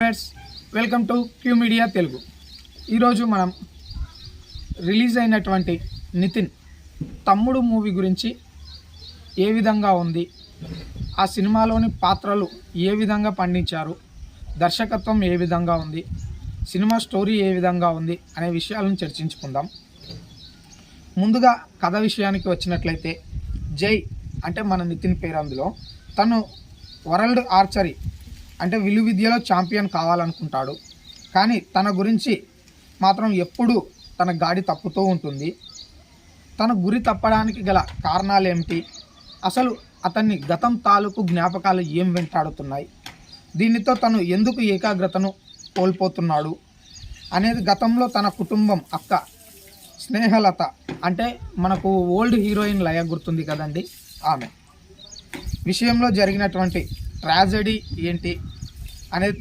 Friends, welcome to Q media Telugu. ఈరోజు మనం release అయినటువంటి నితిన్ తమ్ముడు మూవీ గురించి ఏ విధంగా ఉంది, ఆ సినిమాలోని పాత్రలు ఏ విధంగా పండించారు, దర్శకత్వం ఏ విధంగా ఉంది, సినిమా స్టోరీ ఏ విధంగా ఉంది అనే విషయాలను చర్చించుకుందాం. ముందుగా కథ విషయానికి వచ్చినట్లయితే, జై అంటే మన నితిన్ పేరు. అందులో తను వరల్డ్ ఆర్చరీ అంటే విలువిద్యలో ఛాంపియన్ కావాలనుకుంటాడు. కానీ తన గురించి మాత్రం ఎప్పుడూ తన గాడి తప్పుతూ ఉంటుంది. తన గురి తప్పడానికి గల కారణాలు ఏమిటి, అసలు అతన్ని గతం తాలూకు జ్ఞాపకాలు ఏం వెంటాడుతున్నాయి, దీనితో తను ఎందుకు ఏకాగ్రతను కోల్పోతున్నాడు అనేది, గతంలో తన కుటుంబం అక్క స్నేహలత అంటే మనకు ఓల్డ్ హీరోయిన్ లయ గుర్తుంది కదండి, ఆమె విషయంలో జరిగినటువంటి ట్రాజెడీ ఏంటి అనేది